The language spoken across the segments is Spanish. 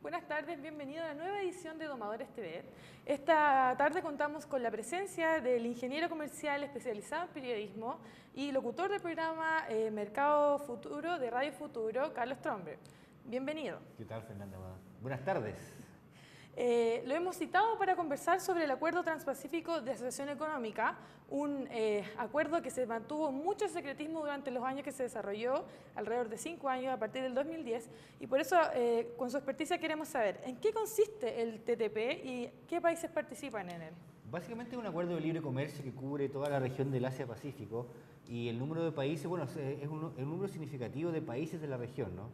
Buenas tardes, bienvenido a la nueva edición de Domadores TV. Esta tarde contamos con la presencia del ingeniero comercial especializado en periodismo y locutor del programa Mercado Futuro de Radio Futuro, Carlos Stromberg. Bienvenido. ¿Qué tal, Fernanda? Buenas tardes. Lo hemos citado para conversar sobre el Acuerdo Transpacífico de Asociación Económica, un acuerdo que se mantuvo mucho secretismo durante los años que se desarrolló, alrededor de 5 años a partir del 2010, y por eso con su experticia queremos saber en qué consiste el TTP y qué países participan en él. Básicamente es un acuerdo de libre comercio que cubre toda la región del Asia-Pacífico y el número de países, bueno, es un número significativo de países de la región, ¿no?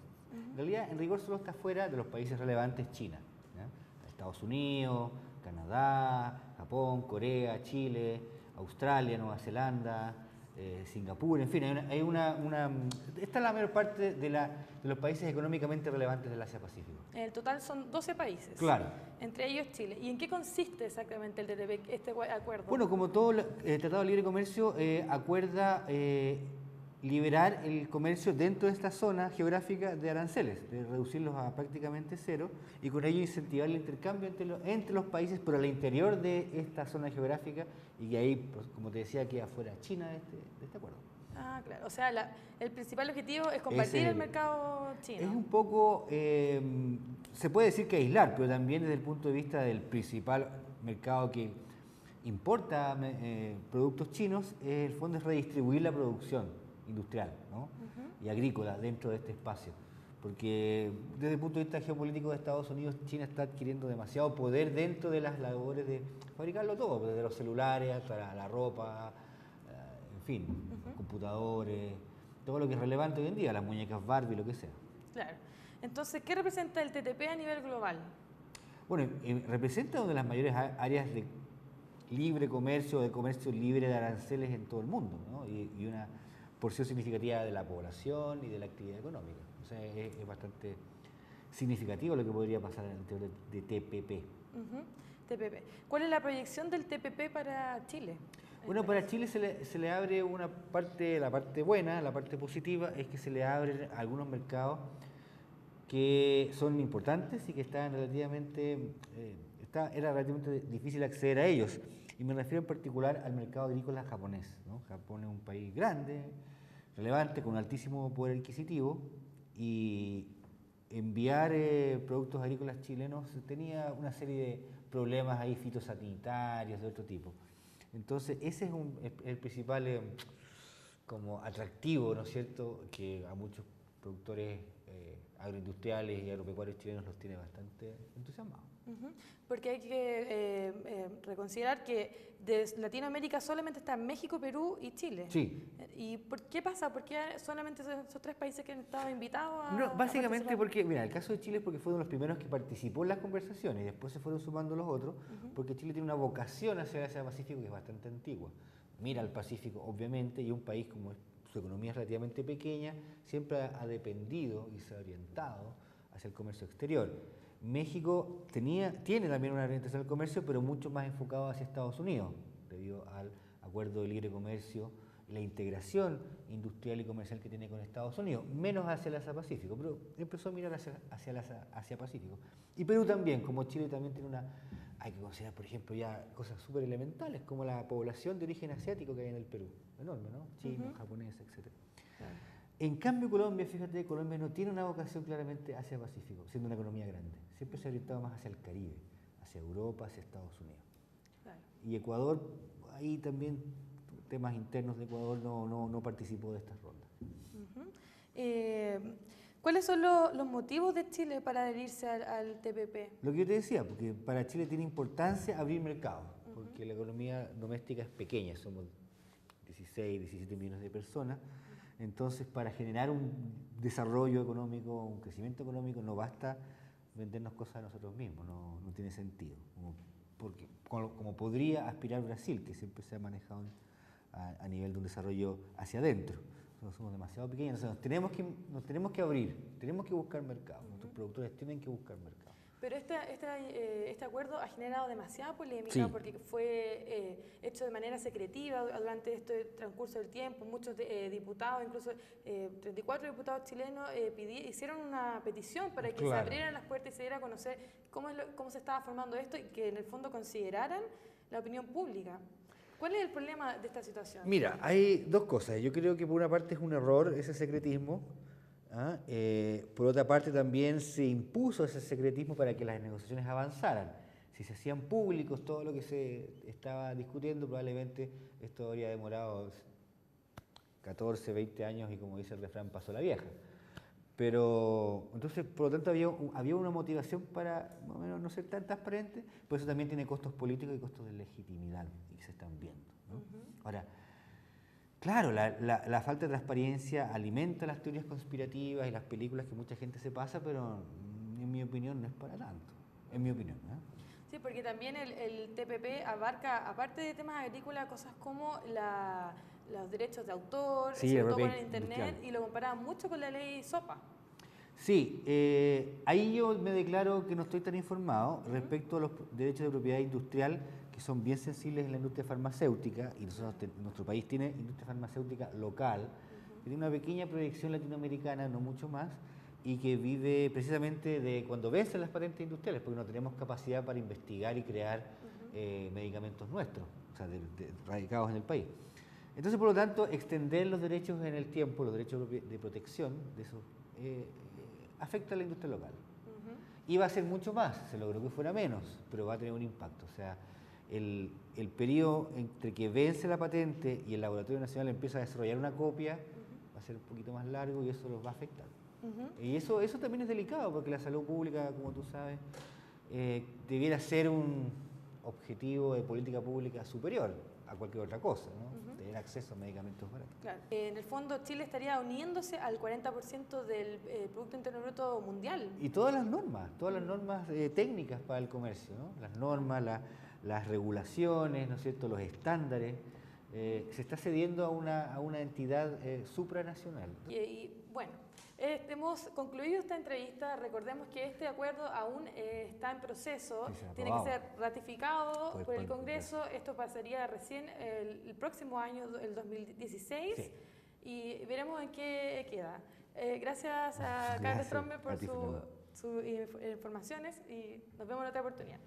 En realidad, en rigor solo está fuera de los países relevantes China, ¿ya? Estados Unidos, Canadá, Japón, Corea, Chile, Australia, Nueva Zelanda, Singapur, en fin, esta es la mayor parte de los países económicamente relevantes del Asia-Pacífico. El total son 12 países. Claro. Entre ellos Chile. ¿Y en qué consiste exactamente el TTP, este acuerdo? Bueno, como todo Tratado de Libre Comercio, acuerda liberar el comercio dentro de esta zona geográfica de aranceles, de reducirlos a prácticamente cero y con ello incentivar el intercambio entre los países, pero al interior de esta zona geográfica y que ahí, pues, como te decía, queda fuera China de este acuerdo. Ah, claro. O sea, el principal objetivo es compartir el mercado chino. Es un poco, se puede decir que aislar, pero también desde el punto de vista del principal mercado que importa productos chinos, el fondo es redistribuir la producción industrial, ¿no? Y agrícola dentro de este espacio. Porque desde el punto de vista geopolítico de Estados Unidos, China está adquiriendo demasiado poder dentro de las labores de fabricarlo todo, desde los celulares hasta la ropa, en fin, computadores, todo lo que es relevante hoy en día, las muñecas Barbie, lo que sea. Claro. Entonces, ¿qué representa el TTP a nivel global? Bueno, representa una de las mayores áreas de libre comercio, de comercio libre de aranceles en todo el mundo, ¿no? Y una porción significativa de la población y de la actividad económica. O sea, es bastante significativo lo que podría pasar en el tema de TPP. TPP. ¿Cuál es la proyección del TPP para Chile? Bueno, para Chile se le abre una parte, la parte buena, la parte positiva, es que se le abren algunos mercados que son importantes y que estaban relativamente, era relativamente difícil acceder a ellos. Y me refiero en particular al mercado agrícola japonés, ¿no? Japón es un país grande, relevante, con un altísimo poder adquisitivo y enviar productos agrícolas chilenos tenía una serie de problemas ahí fitosanitarios de otro tipo. Entonces ese es el principal como atractivo, ¿no es cierto?, que a muchos productores agroindustriales y agropecuarios chilenos los tiene bastante entusiasmados. Porque hay que reconsiderar que de Latinoamérica solamente están México, Perú y Chile. Sí. ¿Y por qué pasa? ¿Por qué solamente esos 3 países que han estado invitados a No, básicamente a porque, mira, el caso de Chile es porque fue uno de los primeros que participó en las conversaciones y después se fueron sumando los otros, porque Chile tiene una vocación hacia el Asia-Pacífico que es bastante antigua. Mira al Pacífico, obviamente, y un país como su economía es relativamente pequeña, siempre ha dependido y se ha orientado hacia el comercio exterior. México tiene también una orientación al comercio, pero mucho más enfocado hacia Estados Unidos, debido al acuerdo de libre comercio y la integración industrial y comercial que tiene con Estados Unidos, menos hacia el Asia-Pacífico, pero empezó a mirar hacia el Asia-Pacífico. Y Perú también, como Chile también tiene hay que considerar, por ejemplo, ya cosas súper elementales, como la población de origen asiático que hay en el Perú, enorme, ¿no? Chino, japonés, etc. Claro. En cambio, Colombia, fíjate, Colombia no tiene una vocación claramente hacia el Pacífico, siendo una economía grande. Siempre se ha orientado más hacia el Caribe, hacia Europa, hacia Estados Unidos. Claro. Y Ecuador, ahí también, temas internos de Ecuador, no participó de estas rondas. ¿Cuáles son los motivos de Chile para adherirse al TPP? Lo que yo te decía, porque para Chile tiene importancia abrir mercados, porque la economía doméstica es pequeña, somos 16, 17 millones de personas. Entonces, para generar un desarrollo económico, un crecimiento económico, no basta vendernos cosas a nosotros mismos, no tiene sentido. Como podría aspirar Brasil, que siempre se ha manejado a nivel de un desarrollo hacia adentro. Nosotros somos demasiado pequeños, entonces nos tenemos que abrir, tenemos que buscar mercado, nuestros productores tienen que buscar mercado. Pero este acuerdo ha generado demasiada polémica Sí. porque fue hecho de manera secretiva durante este transcurso del tiempo. Muchos diputados, incluso 34 diputados chilenos, hicieron una petición para que se Claro. abrieran las puertas y se diera a conocer cómo se estaba formando esto y que en el fondo consideraran la opinión pública. ¿Cuál es el problema de esta situación? Mira, hay dos cosas. Yo creo que por una parte es un error ese secretismo. ¿Ah? Por otra parte también se impuso ese secretismo para que las negociaciones avanzaran. Si se hacían públicos todo lo que se estaba discutiendo, probablemente esto habría demorado 14, 20 años y, como dice el refrán, pasó la vieja. Pero entonces, por lo tanto, había una motivación para más o menos no ser tan transparente, por eso también tiene costos políticos y costos de legitimidad, y se están viendo, ¿no? Ahora, claro, la falta de transparencia alimenta las teorías conspirativas y las películas que mucha gente se pasa, pero en mi opinión no es para tanto, en mi opinión, ¿eh? Sí, porque también el TPP abarca, aparte de temas agrícolas, cosas como los derechos de autor, Sí, sobre la todo con propiedad el Internet, industrial. y lo comparaba mucho con la ley SOPA. Sí, ahí yo me declaro que no estoy tan informado respecto a los derechos de propiedad industrial, que son bien sensibles en la industria farmacéutica, y nuestro país tiene industria farmacéutica local, que tiene una pequeña proyección latinoamericana, no mucho más, y que vive precisamente de cuando vencen las patentes industriales, porque no tenemos capacidad para investigar y crear medicamentos nuestros, o sea, radicados en el país. Entonces, por lo tanto, extender los derechos en el tiempo, los derechos de protección de esos, afecta a la industria local. Y va a ser mucho más, se logró que fuera menos, pero va a tener un impacto. O sea, el periodo entre que vence la patente y el Laboratorio Nacional empieza a desarrollar una copia va a ser un poquito más largo y eso los va a afectar. Y eso también es delicado, porque la salud pública, como tú sabes, debiera ser un objetivo de política pública superior a cualquier otra cosa, ¿no? Tener acceso a medicamentos baratos. Claro. En el fondo, Chile estaría uniéndose al 40% del Producto Interno Bruto mundial. Y todas las normas técnicas para el comercio, ¿no? Las normas, las regulaciones, ¿no es cierto?, los estándares, se está cediendo a una entidad supranacional. Bueno, hemos concluido esta entrevista. Recordemos que este acuerdo aún está en proceso, Sí, tiene que ser ratificado por el Congreso. Esto pasaría recién el próximo año, el 2016, sí. Y veremos en qué queda. Gracias a Carlos Trombe por sus informaciones y nos vemos en otra oportunidad.